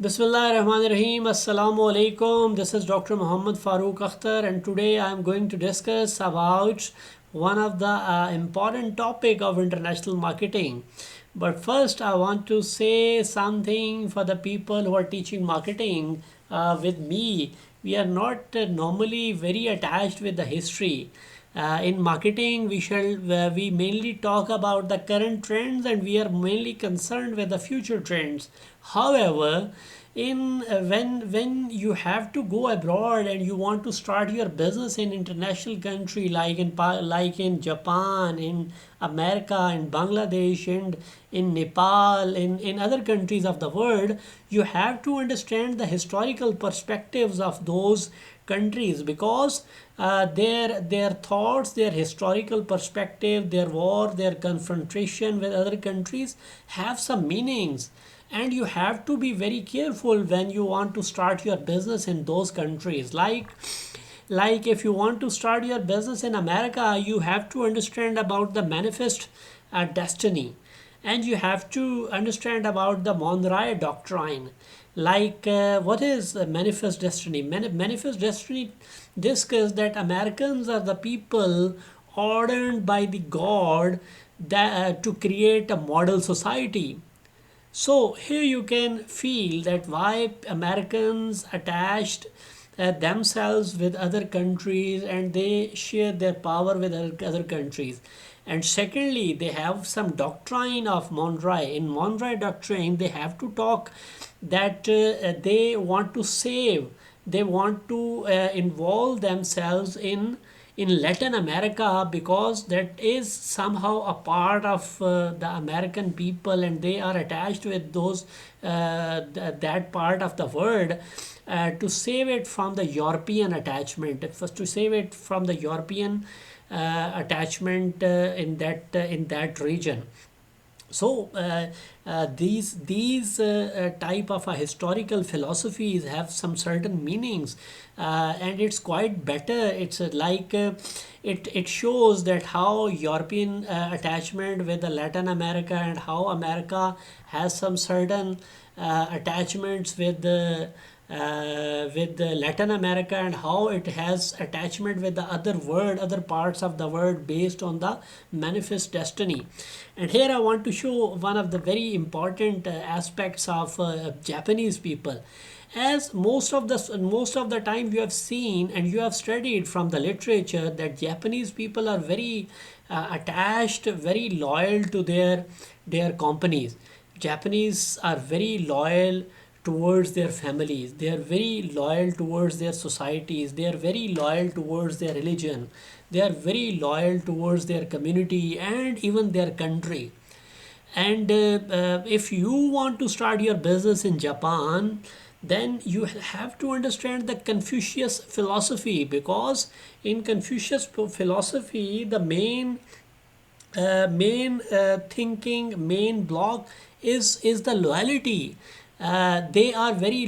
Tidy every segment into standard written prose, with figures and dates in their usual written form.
Bismillahirrahmanirrahim. Assalamu alaikum. This is Dr. Muhammad Farooq Akhtar, and today I am going to discuss about one of the important topic of international marketing. But first, I want to say something for the people who are teaching marketing with me. We are not normally very attached with the history. In marketing, we mainly talk about the current trends, and we are mainly concerned with the future trends. However, in when you have to go abroad and you want to start your business in international country like in Japan, in America, in Bangladesh, and in Nepal, in other countries of the world, you have to understand the historical perspectives of those countries, because their thoughts, their historical perspective, their war, their confrontation with other countries have some meanings, and you have to be very careful when you want to start your business in those countries. Like if you want to start your business in America, you have to understand about the manifest destiny, and you have to understand about the Monroe Doctrine. What is manifest destiny? Manifest destiny discusses that Americans are the people ordained by the God to create a model society. So here you can feel that why Americans attached themselves with other countries, and they share their power with other countries. And secondly, they have some doctrine of Monroe. In Monroe Doctrine, they have to talk that they want to save, they want to involve themselves in Latin America, because that is somehow a part of the American people, and they are attached with those that part of the world, to save it from the European attachment, first to save it from the European attachment in that region. So these type of historical philosophies have some certain meanings, and it's quite better. It's it shows that how European attachment with the Latin America, and how America has some certain attachments with the Latin America, and how it has attachment with the other parts of the world based on the manifest destiny. And here I want to show one of the very important aspects of Japanese people. As most of the time you have seen and you have studied from the literature that Japanese people are very attached, very loyal to their companies. Japanese are very loyal towards their families, they are very loyal towards their societies, they are very loyal towards their religion, they are very loyal towards their community and even their country. And if you want to start your business in Japan, then you have to understand the Confucius philosophy, because in Confucius philosophy, the main block is the loyalty. They are very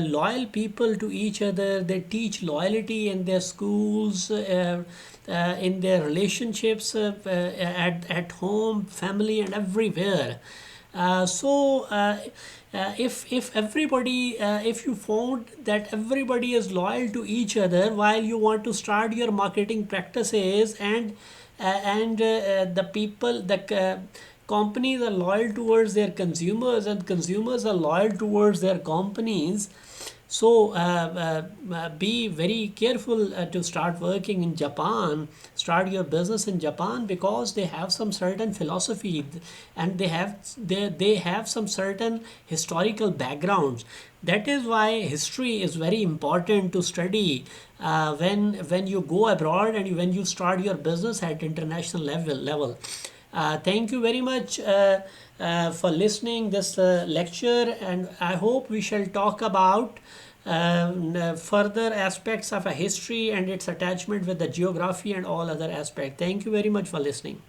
loyal people to each other. They teach loyalty in their schools, in their relationships, at home, family, and everywhere. If everybody, if you found that everybody is loyal to each other while you want to start your marketing practices, and the people, the companies are loyal towards their consumers, and consumers are loyal towards their companies. So be very careful to start working in Japan, start your business in Japan, because they have some certain philosophy, and they have some certain historical backgrounds. That is why history is very important to study when you go abroad and when you start your business at international level. Thank you very much for listening this lecture, and I hope we shall talk about further aspects of a history and its attachment with the geography and all other aspects. Thank you very much for listening.